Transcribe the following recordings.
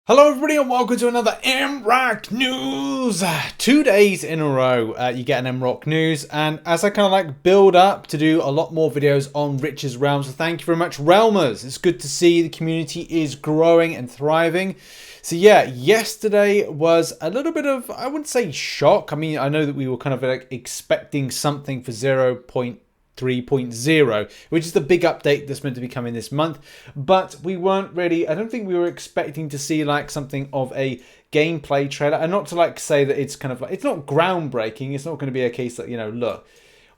Hello everybody and welcome to another MROC news. 2 days in a row you get an MROC news, and as I kind of like build up to do a lot more videos on Rich's Realms, so thank you very much Realmers. It's good to see the community is growing and thriving. So yeah, yesterday was a little bit of, I wouldn't say shock. I mean, I know that we were kind of like expecting something for 0.3.0, which is the big update that's meant to be coming this month, but we weren't really, I don't think we were expecting to see like something of a gameplay trailer. And not to like say that it's kind of like, it's not groundbreaking, it's not going to be a case that, you know, look,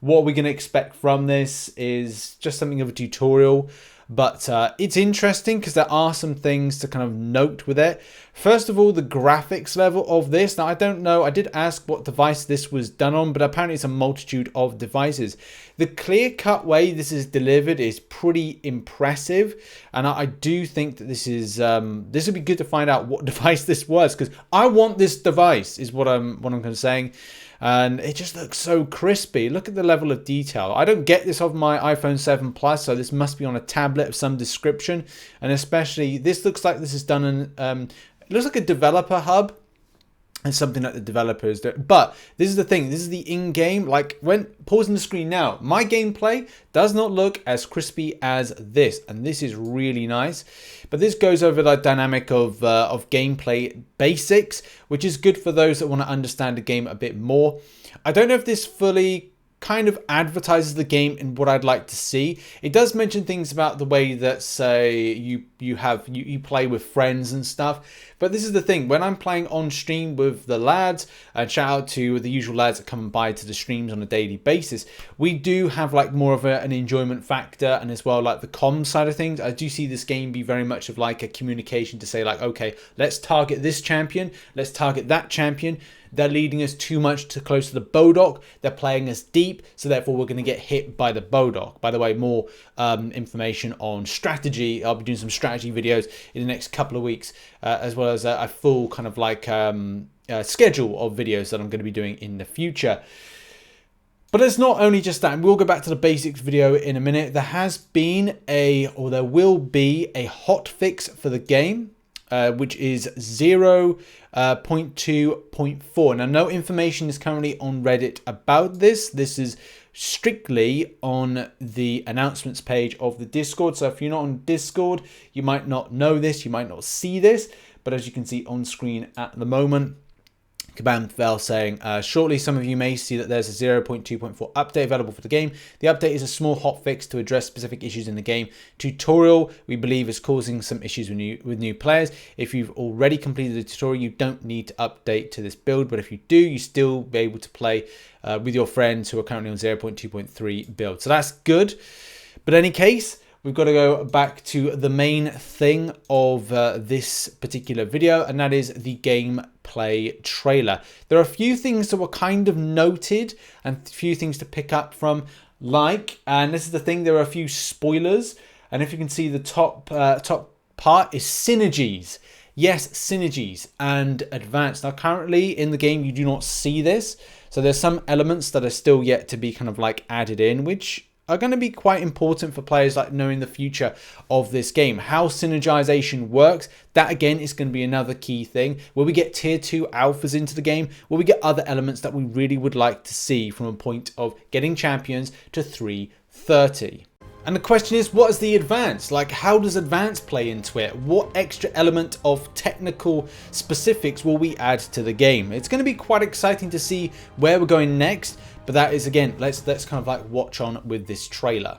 what we're going to expect from this is just something of a tutorial. But it's interesting because there are some things to kind of note with it. First of all, the graphics level of this. Now, I don't know. I did ask what device this was done on, but apparently it's a multitude of devices. The clear-cut way this is delivered is pretty impressive. And I do think that this is this would be good to find out what device this was, because I want this device is what I'm kind of saying. And it just looks so crispy. Look at the level of detail. I don't get this off my iPhone 7 Plus, so this must be on a tablet of some description. And especially, this looks like this is done in, it looks like a developer hub. And something that the developers do. But this is the thing, this is the in-game, like when pausing the screen now, my gameplay does not look as crispy as this, and this is really nice. But this goes over the dynamic of gameplay basics, which is good for those that want to understand the game a bit more. I don't know if this fully kind of advertises the game in what I'd like to see. It does mention things about the way that, say, you play with friends and stuff. But this is the thing, when I'm playing on stream with the lads, and shout out to the usual lads that come by to the streams on a daily basis, we do have like more of an enjoyment factor, and as well like the comms side of things. I do see this game be very much of like a communication to say like, okay, let's target this champion, let's target that champion. They're leading us too much too close to the Bodok. They're playing us deep, so therefore we're going to get hit by the Bodok. By the way, more information on strategy. I'll be doing some strategy videos in the next couple of weeks, as well as a full kind of like schedule of videos that I'm going to be doing in the future. But it's not only just that, and we'll go back to the basics video in a minute. There has been there will be a hot fix for the game. Which is 0.2.4. Now, no information is currently on Reddit about this. This is strictly on the announcements page of the Discord. So if you're not on Discord, you might not know this, you might not see this. But as you can see on screen at the moment, Kabam Vel saying, shortly some of you may see that there's a 0.2.4 update available for the game. The update is a small hotfix to address specific issues in the game. Tutorial, we believe, is causing some issues with new players. If you've already completed the tutorial, you don't need to update to this build, but if you do, you still be able to play with your friends who are currently on 0.2.3 build. So that's good. But in any case, we've got to go back to the main thing of this particular video, and that is the gameplay trailer. There are a few things that were kind of noted and a few things to pick up from, like, and this is the thing, there are a few spoilers, and if you can see the top part is synergies. Yes, synergies and advanced. Now, currently in the game, you do not see this. So there's some elements that are still yet to be kind of like added in, which are going to be quite important for players like knowing the future of this game. How synergization works, that again is going to be another key thing. Will we get tier 2 alphas into the game? Will we get other elements that we really would like to see from a point of getting champions to 330? And the question is, what is the advance? Like, how does advance play into it? What extra element of technical specifics will we add to the game? It's going to be quite exciting to see where we're going next. But that is, again, let's kind of like watch on with this trailer.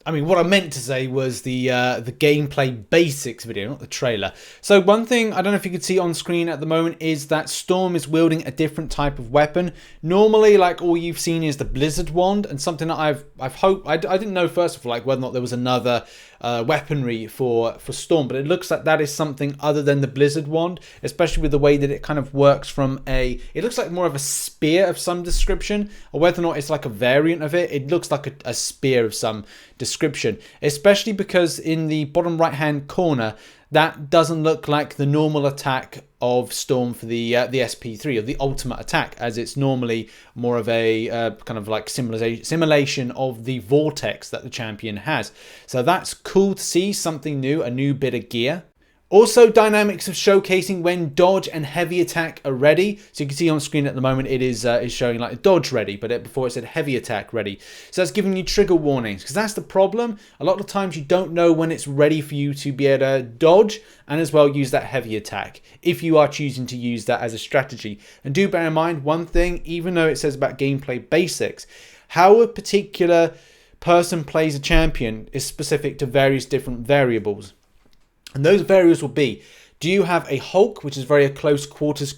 I mean, what I meant to say was the gameplay basics video, not the trailer. So one thing, I don't know if you can see on screen at the moment, is that Storm is wielding a different type of weapon. Normally, like, all you've seen is the Blizzard Wand, and something that I've hoped, I didn't know first of all, like, whether or not there was another weaponry for Storm, but it looks like that is something other than the Blizzard Wand, especially with the way that it kind of works from it looks like more of a spear of some description, or whether or not it's like a variant of it. It looks like a spear of some description, especially because in the bottom right hand corner, that doesn't look like the normal attack of Storm for the SP3, or the ultimate attack, as it's normally more of a kind of like simulation of the vortex that the champion has. So that's cool to see, something new, a new bit of gear. Also, dynamics of showcasing when dodge and heavy attack are ready. So you can see on screen at the moment it is showing like dodge ready, but before it said heavy attack ready. So that's giving you trigger warnings, because that's the problem. A lot of times you don't know when it's ready for you to be able to dodge and as well use that heavy attack, if you are choosing to use that as a strategy. And do bear in mind one thing, even though it says about gameplay basics, how a particular person plays a champion is specific to various different variables. And those variables will be, do you have a Hulk, which is very a close quarters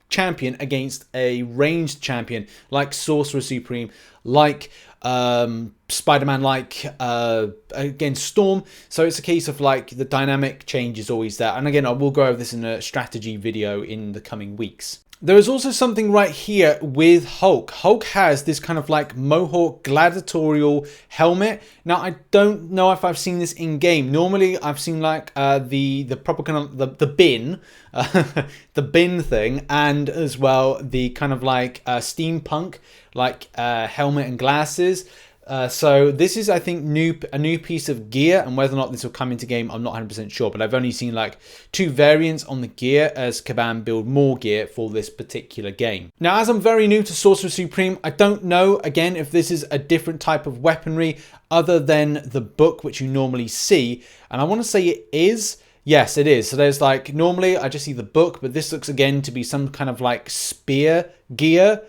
champion, against a ranged champion like Sorcerer Supreme, like Spider-Man, like against Storm. So it's a case of like the dynamic change is always there. And again, I will go over this in a strategy video in the coming weeks. There is also something right here with Hulk. Hulk has this kind of like Mohawk gladiatorial helmet. Now, I don't know if I've seen this in game. Normally, I've seen like the proper kind of the bin, the bin thing, and as well the kind of like steampunk like helmet and glasses. So this is, I think, a new piece of gear, and whether or not this will come into game, I'm not 100% sure, but I've only seen like 2 variants on the gear as Kabam build more gear for this particular game. Now, as I'm very new to Sorcerer Supreme, I don't know, again, if this is a different type of weaponry other than the book, which you normally see, and I want to say it is. Yes, it is. So there's like, normally I just see the book, but this looks again to be some kind of like spear gear.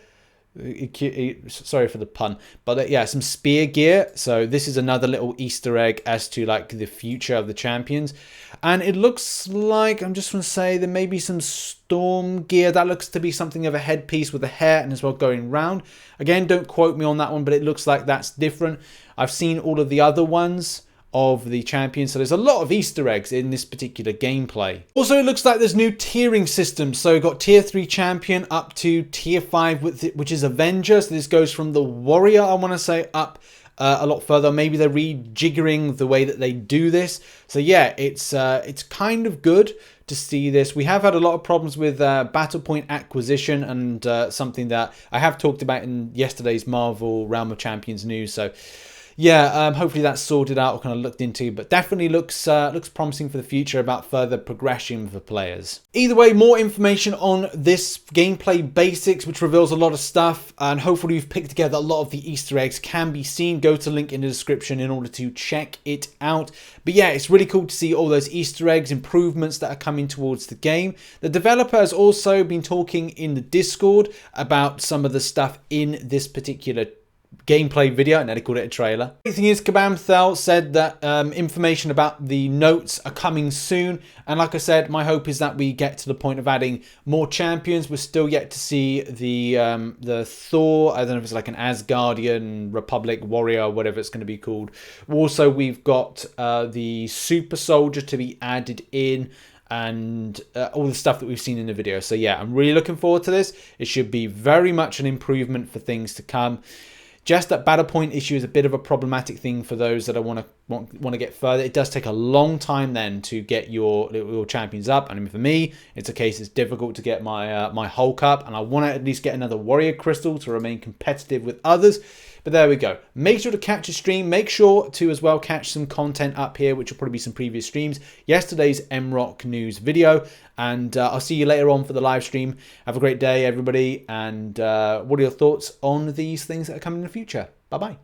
Sorry for the pun, but yeah, some spear gear. So this is another little Easter egg as to like the future of the champions. And it looks like, I'm just going to say, there may be some storm gear. That looks to be something of a headpiece with a hair and as well going round. Again, don't quote me on that one, but it looks like that's different. I've seen all of the other ones of the champions, so there's a lot of Easter eggs in this particular gameplay. Also, it looks like there's new tiering systems. So you've got tier 3 champion up to tier 5, which is Avenger. So this goes from the warrior, I want to say, up a lot further. Maybe they're rejiggering the way that they do this. So yeah, it's kind of good to see this. We have had a lot of problems with battle point acquisition, and something that I have talked about in yesterday's Marvel Realm of Champions news. So yeah, hopefully that's sorted out or kind of looked into, but definitely looks promising for the future about further progression for players. Either way, more information on this gameplay basics, which reveals a lot of stuff, and hopefully we've picked together a lot of the Easter eggs can be seen. Go to the link in the description in order to check it out. But yeah, it's really cool to see all those Easter eggs, improvements that are coming towards the game. The developer has also been talking in the Discord about some of the stuff in this particular gameplay video, and then they called it a trailer. The thing is, Kabam Thel said that information about the notes are coming soon, and like I said, my hope is that we get to the point of adding more champions. We're still yet to see the Thor, I don't know if it's like an Asgardian Republic warrior, whatever it's going to be called. Also, we've got the super soldier to be added in, and all the stuff that we've seen in the video. So yeah, I'm really looking forward to this. It should be very much an improvement for things to come. Just that battle point issue is a bit of a problematic thing for those that want to get further. It does take a long time then to get your champions up, and for me, it's a case it's difficult to get my my Hulk up, and I want to at least get another warrior crystal to remain competitive with others. But there we go. Make sure to catch a stream. Make sure to as well catch some content up here, which will probably be some previous streams. Yesterday's MROC news video. And I'll see you later on for the live stream. Have a great day, everybody. And what are your thoughts on these things that are coming in the future? Bye-bye.